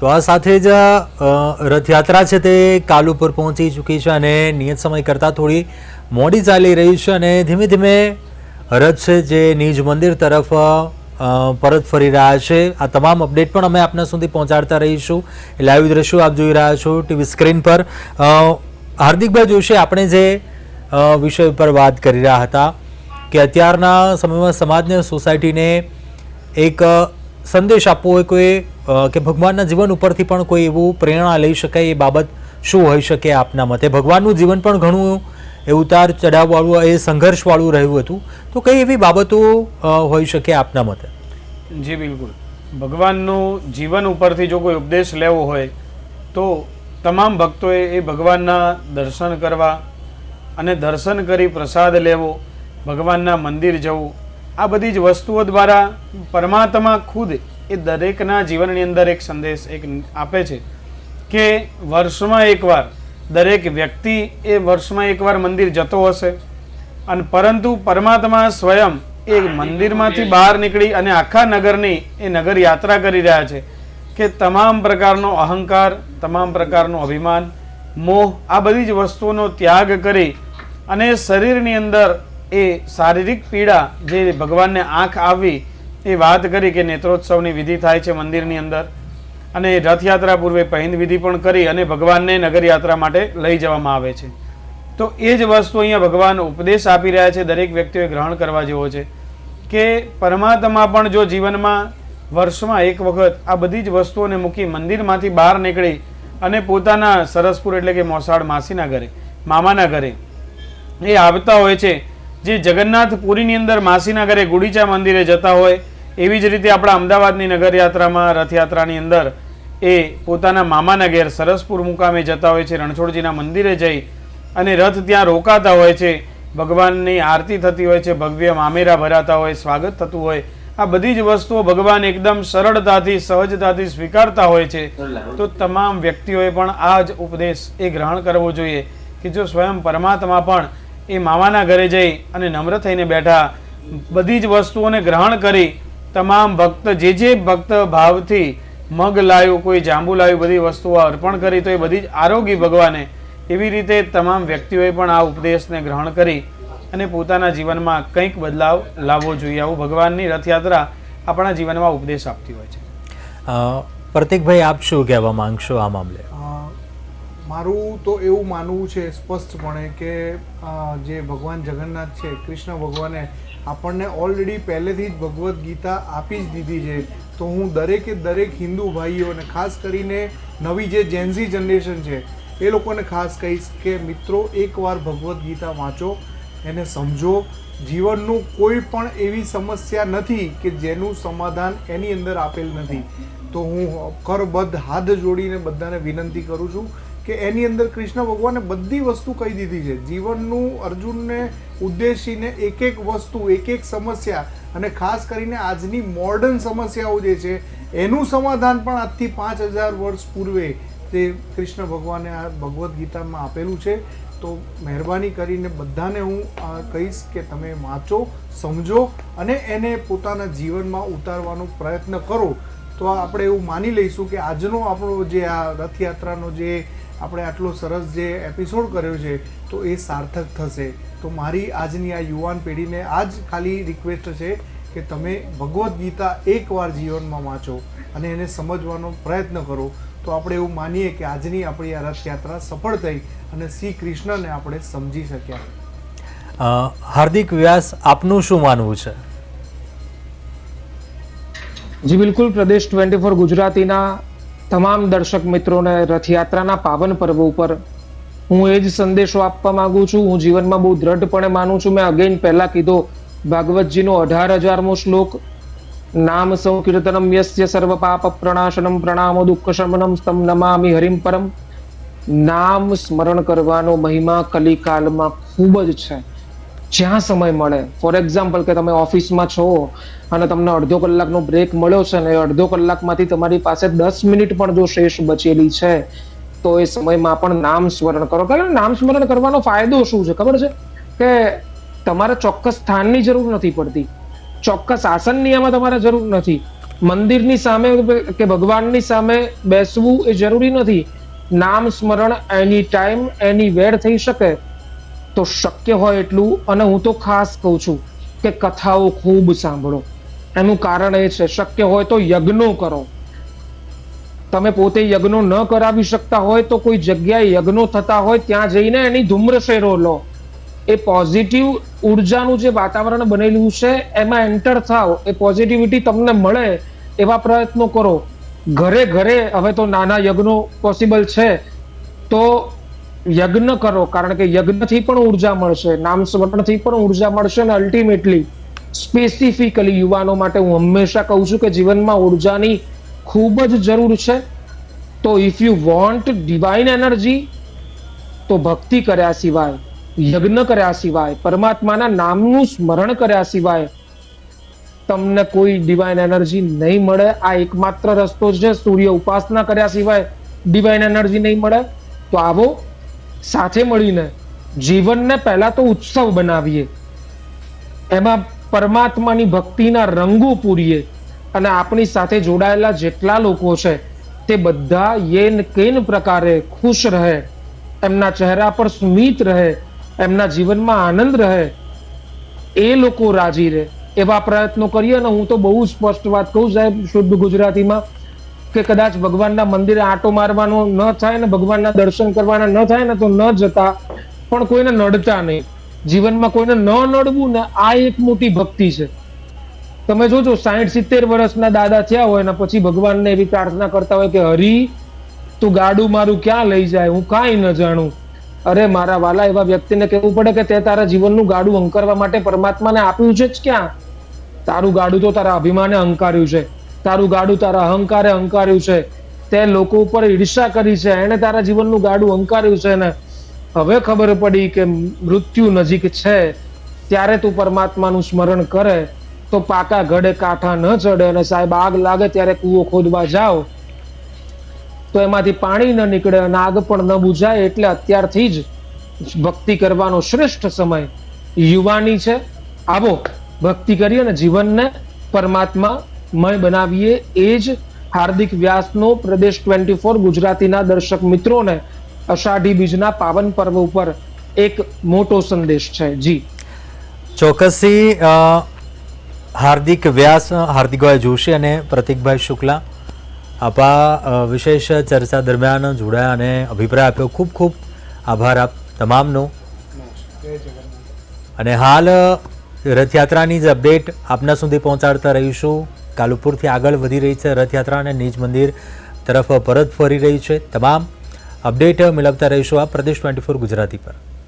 તો આ સાથે જ રથયાત્રા છે તે કાલ ઉપર પહોંચી ચૂકી છે અને નિયત સમય કરતાં થોડી મોડી ચાલી રહી છે અને ધીમે ધીમે રથ છે જે નિજ મંદિર તરફ પરત ફરી રહ્યા છે. આ તમામ અપડેટ પણ અમે આપના સુધી પહોંચાડતા રહીશું. લાઈવ દ્રશ્યો આપ જોઈ રહ્યા છો ટીવી સ્ક્રીન પર. હાર્દિકભાઈ જોશી, આપણે જે વિષય પર વાત કરી રહ્યા હતા કે અત્યારના સમયમાં સમાજને, સોસાયટીને એક સંદેશ આપવો હોય કોઈ કે ભગવાનના જીવન ઉપરથી પણ કોઈ એવું પ્રેરણા લઈ શકાય, એ બાબત શું હોઈ શકે આપના મતે? ભગવાનનું જીવન પણ ઘણું એ ઉતાર ચઢાવવાળું, એ સંઘર્ષવાળું રહ્યું હતું, તો કઈ એવી બાબતો હોઈ શકે આપના મતે? જી બિલકુલ. ભગવાનનું જીવન ઉપરથી જો કોઈ ઉપદેશ લેવો હોય તો તમામ ભક્તોએ એ ભગવાનના દર્શન કરવા અને દર્શન કરી પ્રસાદ લેવો, ભગવાનના મંદિર જવું, આ બધી જ વસ્તુઓ દ્વારા પરમાત્મા ખુદ એ દરેકના જીવનની અંદર એક સંદેશ એક આપે છે કે વર્ષમાં એકવાર દરેક વ્યક્તિ એ વર્ષમાં એકવાર મંદિર જતો હશે, અને પરંતુ પરમાત્મા સ્વયં એ મંદિરમાંથી બહાર નીકળી અને આખા નગરની એ નગર યાત્રા કરી રહ્યા છે કે તમામ પ્રકારનો અહંકાર, તમામ પ્રકારનું અભિમાન, મોહ, આ બધી જ વસ્તુઓનો ત્યાગ કરી અને શરીરની અંદર એ શારીરિક પીડા જે ભગવાનને આંખ આવી એ વાત કરી કે નેત્રોત્સવની વિધિ થાય છે મંદિરની અંદર, અને રથયાત્રા પૂર્વે પહિંદ વિધિ પણ કરી અને ભગવાનને નગરયાત્રા માટે લઈ જવામાં આવે છે. તો એ જ વસ્તુ અહીંયા ભગવાન ઉપદેશ આપી રહ્યા છે, દરેક વ્યક્તિઓએ ગ્રહણ કરવા જેવો છે કે પરમાત્મા પણ જો જીવનમાં વર્ષમાં એક વખત આ બધી જ વસ્તુઓને મૂકી મંદિરમાંથી બહાર નીકળી અને પોતાના સરસપુર એટલે કે મોસાળ માસીના ઘરે, મામાના ઘરે એ આવતા હોય છે. જે જગન્નાથ પુરીની અંદર માસીના ઘરે ગુડીચા મંદિરે જતા હોય, એવી જ રીતે આપણા અમદાવાદની નગરયાત્રામાં, રથયાત્રાની અંદર એ પોતાના મામાના ઘેર સરસપુર મુકામે જતા હોય છે, રણછોડજીના મંદિરે જઈ અને રથ ત્યાં રોકાતા હોય છે, ભગવાનની આરતી થતી હોય છે, ભવ્ય મામેરા ભરાતા હોય, સ્વાગત થતું હોય. આ બધી જ વસ્તુઓ ભગવાન એકદમ સરળતાથી, સહજતાથી સ્વીકારતા હોય છે. તો તમામ વ્યક્તિઓએ પણ આ જ ઉપદેશ એ ગ્રહણ કરવો જોઈએ કે જો સ્વયં પરમાત્મા પણ એ મામાના ઘરે જઈ અને નમ્ર થઈને બેઠા, બધી જ વસ્તુઓને ગ્રહણ કરી, તમામ ભક્ત જે ભક્ત ભાવથી મગ લાવ્યું, કોઈ જાંબુ લાવ્યું, બધી વસ્તુઓ અર્પણ કરી તો એ બધી જ આરોગી ભગવાને. એવી રીતે તમામ વ્યક્તિઓએ પણ આ ઉપદેશને ગ્રહણ કરી અને પોતાના જીવનમાં કંઈક બદલાવ લાવવો જોઈએ. આવું ભગવાનની રથયાત્રા આપણા જીવનમાં ઉપદેશ આપતી હોય છે. પ્રતિકભાઈ, આપ શું કહેવા માંગશો આ મામલે? મારું તો એવું માનવું છે સ્પષ્ટપણે કે જે ભગવાન જગન્નાથ છે, કૃષ્ણ ભગવાને આપણને ઓલરેડી પહેલેથી જ ભગવદ્ ગીતા આપી જ દીધી છે. તો હું દરેક હિન્દુ ભાઈઓને, ખાસ કરીને નવી જે જેન્ઝી જનરેશન છે એ લોકોને ખાસ કહીશ કે મિત્રો, એકવાર ભગવદ્ ગીતા વાંચો, એને સમજો. જીવનનું કોઈ પણ એવી સમસ્યા નથી કે જેનું સમાધાન એની અંદર આપેલ નથી. તો હું કરબદ્ધ હાથ જોડીને બધાને વિનંતી કરું છું કે એની અંદર કૃષ્ણ ભગવાને બધી વસ્તુ કહી દીધી છે. જીવનનું અર્જુનને ઉદ્દેશીને એક એક વસ્તુ, એક એક સમસ્યા, અને ખાસ કરીને આજની મોડર્ન સમસ્યાઓ જે છે એનું સમાધાન પણ આજથી 5000 વર્ષ પૂર્વે તે કૃષ્ણ ભગવાને આ ભગવદ્ ગીતામાં આપેલું છે. તો મહેરબાની કરીને બધાને હું કહીશ કે તમે વાંચો, સમજો અને એને પોતાના જીવનમાં ઉતારવાનો પ્રયત્ન કરો. તો આપણે એવું માની લઈશું કે આજનો આપણો જે આ રથયાત્રાનો જે આપણે આટલો સરસ જે એપિસોડ કર્યો છે તો એ સાર્થક થશે. તો મારી આજની આ યુવાન પેઢીને આ જ ખાલી રિક્વેસ્ટ છે કે તમે ભગવદ્ ગીતા એકવાર જીવનમાં વાંચો અને એને સમજવાનો પ્રયત્ન કરો. તો આપણે એવું માનીએ કે આજની આપણી આ રથયાત્રા સફળ થઈ અને શ્રી કૃષ્ણને આપણે સમજી શક્યા. હાર્દિક વ્યાસ, આપનું શું માનવું છે? જી બિલકુલ. પ્રદેશ 24 ગુજરાતીના તમામ દર્શક મિત્રોને રથયાત્રાના પાવન પર્વ ઉપર હું એ જ સંદેશો આપવા માંગુ છું. હું જીવનમાં બહુ દ્રઢપણે માનું છું. મેં અગેન પહેલા કીધો, ભાગવતજીનો 18,000મો શ્લોક, નામ સંકીર્તનમ યસ્ય સર્વ પાપ પ્રણાશનમ પ્રણામો દુઃખ શમનમ સ્તમ નમામિ હરિમ પરમ. નામ સ્મરણ કરવાનો મહિમા કલિકાલમાં ખૂબ જ છે. જ્યાં સમય મળે, ફોર એક્ઝામ્પલ કે તમે ઓફિસમાં છો અને તમને અડધો કલાકનો બ્રેક મળ્યો છે ને અડધો કલાકમાંથી તમારી પાસે 10 મિનિટ પણ જો શેષ બચેલી છે તો એ સમયમાં પણ નામ સ્મરણ કરો. કારણ નામ સ્મરણ કરવાનો ફાયદો શું છે ખબર છે? કે તમારે ચોક્કસ સ્થાનની જરૂર નથી પડતી, ચોક્કસ આસનની એમાં તમારે જરૂર નથી. મંદિરની સામે કે ભગવાનની સામે બેસવું એ જરૂરી નથી. નામ સ્મરણ એની ટાઈમ એની વેર થઈ શકે તો શક્ય હોય એટલું. અને હું તો ખાસ કહું છું કે કથાઓ ખૂબ સાંભળો. એનું કારણ એ છે, શક્ય હોય તો યજ્ઞો કરો. તમે પોતે યજ્ઞો ન કરાવી શકતા હોય તો કોઈ જગ્યાએ યજ્ઞો થતા હોય ત્યાં જઈને એની ધૂમ્રશેરો લો. એ પોઝિટિવ ઉર્જાનું જે વાતાવરણ બનેલું છે એમાં એન્ટર થાવ, એ પોઝિટિવિટી તમને મળે એવા પ્રયત્નો કરો. ઘરે ઘરે હવે તો નાના યજ્ઞો પોસિબલ છે તો યજ્ઞ કરો, કારણ કે યજ્ઞથી પણ ઉર્જા મળશે, નામ સ્મરણથી પણ ઉર્જા મળશે. અને અલ્ટિમેટલી સ્પેસિફિકલી યુવાનો માટે હું હંમેશા કહું છું કે જીવનમાં ઉર્જાની ખૂબ જ જરૂર છે. તો if you want divine energy તો ભક્તિ કર્યા સિવાય, યજ્ઞ કર્યા સિવાય, પરમાત્માના નામનું સ્મરણ કર્યા સિવાય તમને કોઈ ડિવાઇન એનર્જી નહીં મળે. આ એકમાત્ર રસ્તો છે. સૂર્ય ઉપાસના કર્યા સિવાય ડિવાઇન એનર્જી નહીં મળે. તો આવો સાથે મળીને જીવનને પહેલા તો ઉત્સવ બનાવીએ, એમાં પરમાત્માની ભક્તિના રંગો પૂરીએ અને આપણી સાથે જોડાયેલા જેટલા લોકો છે તે બધા યેન કેન પ્રકારે ખુશ રહે, એમના ચહેરા પર સ્મિત રહે, એમના જીવનમાં આનંદ રહે, એ લોકો રાજી રહે એવા પ્રયત્નો કરીએ. અને હું તો બહુ સ્પષ્ટ વાત કહું સાહેબ, શુદ્ધ ગુજરાતીમાં, કે કદાચ ભગવાનના મંદિરે આંટો મારવાનો ન થાય ને ભગવાનના દર્શન કરવાના ન થાય ને તો ન જતા, પણ કોઈને નડતા નહીં. જીવનમાં કોઈને ન નડવું ને આ એક મોટી ભક્તિ છે. તમે જોજો 60-70 વર્ષના દાદા થયા હોય ને પછી ભગવાનને એવી પ્રાર્થના કરતા હોય કે હરી તું ગાડું મારું ક્યાં લઈ જાય, હું કાંઈ ન જાણું. અરે મારા વાલા, એવા વ્યક્તિને કહેવું પડે કે તે તારા જીવનનું ગાડું અંકારવા માટે પરમાત્માને આપ્યું છે જ ક્યાં? તારું ગાડું તો તારા અભિમાને અંકાર્યું છે, તારું ગાડું તારા અહંકારે અંકાર્યું છે, તે લોકો ઉપર ઈર્ષા કરી છે, એને તારા જીવનનું ગાડું અંકાર્યું છે. ને હવે ખબર પડી કે મૃત્યુ નજીક છે ત્યારે તું પરમાત્માનું સ્મરણ કરે તો પાકા ઘડે કાંઠા ન ચડે. અને સાહેબ આગ લાગે ત્યારે કૂવો ખોદવા જાઓ તો એમાંથી પાણી ન નીકળે અને આગ પણ ન બુઝાય. એટલે અત્યારથી જ ભક્તિ કરવાનો શ્રેષ્ઠ સમય યુવાની છે. આવો ભક્તિ કરીએ અને જીવનને પરમાત્મામય બનાવીએ. એ જ હાર્દિક વ્યાસનો પ્રદેશ 24 ગુજરાતીના દર્શક મિત્રોને અષાઢી બીજના પાવન પર્વ ઉપર એક મોટો સંદેશ છે. જી ચોક્કસથી હાર્દિક વ્યાસ, હાર્દિકભાઈ જોશી અને પ્રતિકભાઈ શુક્લા આપા વિશેષ ચર્ચા દરમિયાન જોડાયા અને અભિપ્રાય આપ્યો. ખૂબ ખૂબ આભાર આપ તમામનો. અને હાલ રથયાત્રાની જ અપડેટ આપના સુધી પહોંચાડતા રહીશું. કાલુપુરથી આગળ વધી રહી છે રથયાત્રા અને નિજ મંદિર તરફ પરત ફરી રહી છે. તમામ અપડેટ મેળવતા રહીશું આ પ્રદેશ 24 ગુજરાતી પર.